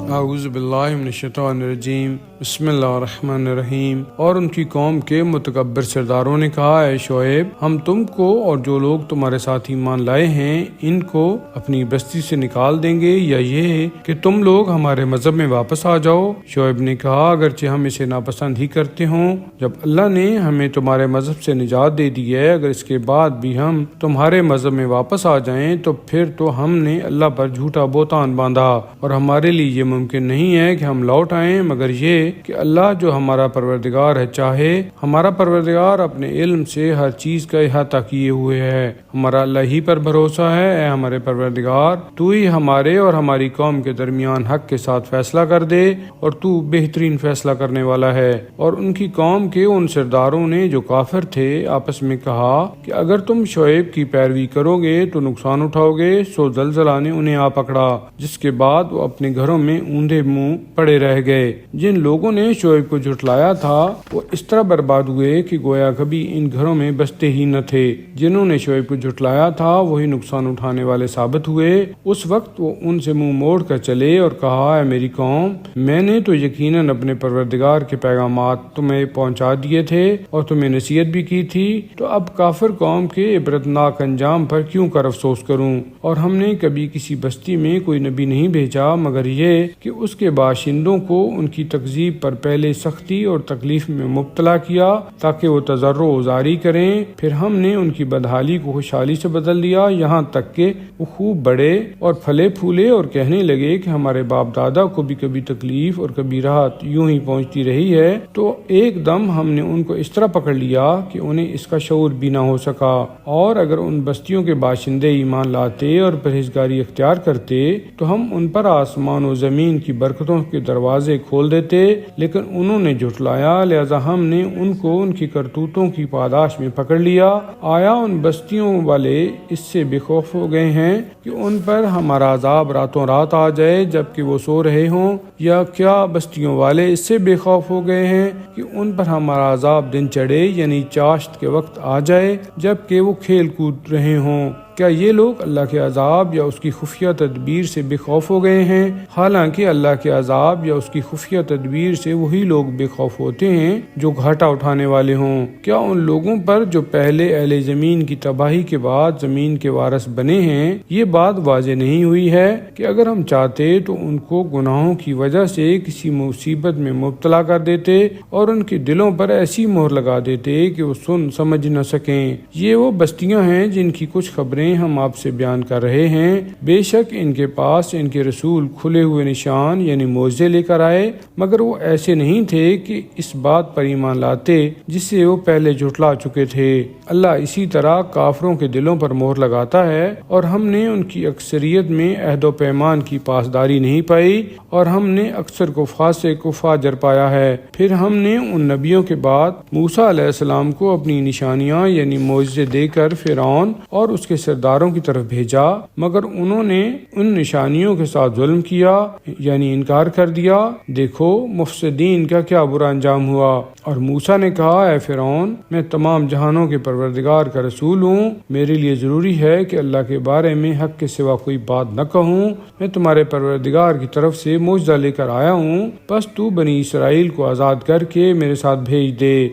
اعوذ باللہ من الشیطان الرجیم، بسم اللہ الرحمن الرحیم۔ اور ان کی قوم کے متکبر سرداروں نے کہا، اے شعیب، ہم تم کو اور جو لوگ تمہارے ساتھ ایمان لائے ہیں ان کو اپنی بستی سے نکال دیں گے، یا یہ کہ تم لوگ ہمارے مذہب میں واپس آ جاؤ۔ شعیب نے کہا، اگرچہ ہم اسے ناپسند ہی کرتے ہوں، جب اللہ نے ہمیں تمہارے مذہب سے نجات دے دی ہے، اگر اس کے بعد بھی ہم تمہارے مذہب میں واپس آ جائیں تو پھر تو ہم نے اللہ پر جھوٹا بہتان باندھا، اور ہمارے لیے یہ ممکن نہیں ہے کہ ہم لوٹ آئیں مگر یہ کہ اللہ جو ہمارا پروردگار ہے چاہے۔ ہمارا پروردگار اپنے علم سے ہر چیز کا احاطہ کیے ہوئے ہے، ہمارا اللہ ہی پر بھروسہ ہے۔ اے ہمارے پروردگار، تو ہی ہمارے اور ہماری قوم کے درمیان حق کے ساتھ فیصلہ کر دے، اور تو بہترین فیصلہ کرنے والا ہے۔ اور ان کی قوم کے ان سرداروں نے جو کافر تھے آپس میں کہا کہ اگر تم شعیب کی پیروی کرو گے تو نقصان اٹھاؤ گے۔ سو زلزلہ نے انہیں آ پکڑا، جس کے بعد وہ اپنے گھروں میں اوندھے منہ پڑے رہ گئے۔ جن لوگوں نے شعیب کو جھٹلایا تھا وہ اس طرح برباد ہوئے کہ گویا کبھی ان گھروں میں بستے ہی نہ تھے۔ جنہوں نے شعیب کو جھٹلایا تھا وہی نقصان اٹھانے والے ثابت ہوئے۔ اس وقت وہ ان سے منہ موڑ کر چلے اور کہا، اے میری قوم، میں نے تو یقیناً اپنے پروردگار کے پیغامات تمہیں پہنچا دیے تھے اور تمہیں نصیحت بھی کی تھی، تو اب کافر قوم کے عبرتناک انجام پر کیوں کر افسوس کروں؟ اور ہم نے کبھی کسی بستی میں کوئی نبی نہیں بھیجا مگر یہ کہ اس کے باشندوں کو ان کی تکذیب پر پہلے سختی اور تکلیف میں مبتلا کیا تاکہ وہ تضرع و زاری کریں، پھر ہم نے ان کی بدحالی کو خوشحالی سے بدل دیا، یہاں تک کہ وہ خوب بڑے اور پھلے پھولے اور کہنے لگے کہ ہمارے باپ دادا کو بھی کبھی تکلیف اور کبھی راحت یوں ہی پہنچتی رہی ہے، تو ایک دم ہم نے ان کو اس طرح پکڑ لیا کہ انہیں اس کا شعور بھی نہ ہو سکا۔ اور اگر ان بستیوں کے باشندے ایمان لاتے اور پرہیزگاری اختیار کرتے تو ہم ان پر آسمان و زمین کی برکتوں کے دروازے کھول دیتے، لیکن انہوں نے جھٹلایا، لہذا ہم نے ان کو ان کی کرتوتوں کی پاداش میں پکڑ لیا۔ آیا ان بستیوں والے اس سے بے خوف ہو گئے ہیں کہ ان پر ہمارا عذاب راتوں رات آ جائے جبکہ وہ سو رہے ہوں، یا کیا بستیوں والے اس سے بے خوف ہو گئے ہیں کہ ان پر ہمارا عذاب دن چڑھے، یعنی چاشت کے وقت آ جائے جبکہ وہ کھیل کود رہے ہوں؟ کیا یہ لوگ اللہ کے عذاب یا اس کی خفیہ تدبیر سے بے خوف ہو گئے ہیں؟ حالانکہ اللہ کے عذاب یا اس کی خفیہ تدبیر سے وہی لوگ بے خوف ہوتے ہیں جو گھاٹا اٹھانے والے ہوں۔ کیا ان لوگوں پر جو پہلے اہل زمین کی تباہی کے بعد زمین کے وارث بنے ہیں یہ بات واضح نہیں ہوئی ہے کہ اگر ہم چاہتے تو ان کو گناہوں کی وجہ سے کسی مصیبت میں مبتلا کر دیتے اور ان کے دلوں پر ایسی مہر لگا دیتے کہ وہ سمجھ نہ سکیں۔ یہ وہ بستیاں ہیں جن کی کچھ خبریں ہم آپ سے بیان کر رہے ہیں، بے شک ان کے پاس ان کے رسول کھلے ہوئے نشان یعنی معجزے لے کر آئے، مگر وہ ایسے نہیں تھے کہ اس بات پر ایمان لاتے جس سے وہ پہلے جھٹلا چکے تھے۔ اللہ اسی طرح کافروں کے دلوں پر مہر لگاتا ہے، اور ہم نے ان کی اکثریت میں عہد و پیمان کی پاسداری نہیں پائی، اور ہم نے اکثر کو فاسق و فاجر پایا ہے۔ پھر ہم نے ان نبیوں کے بعد موسیٰ علیہ السلام کو اپنی نشانیاں یعنی معجزے دے کر فرعون اور اس کے سرداروں کی طرف بھیجا، مگر انہوں نے ان نشانیوں کے ساتھ ظلم کیا یعنی انکار کر دیا۔ دیکھو مفسدین کا کیا برا انجام ہوا۔ اور موسیٰ نے کہا، اے فرعون، میں تمام جہانوں کے پروردگار کا رسول ہوں، میرے لیے ضروری ہے کہ اللہ کے بارے میں حق کے سوا کوئی بات نہ کہوں، میں تمہارے پروردگار کی طرف سے معجزہ لے کر آیا ہوں، بس تو بنی اسرائیل کو آزاد کر کے میرے ساتھ بھیج دے۔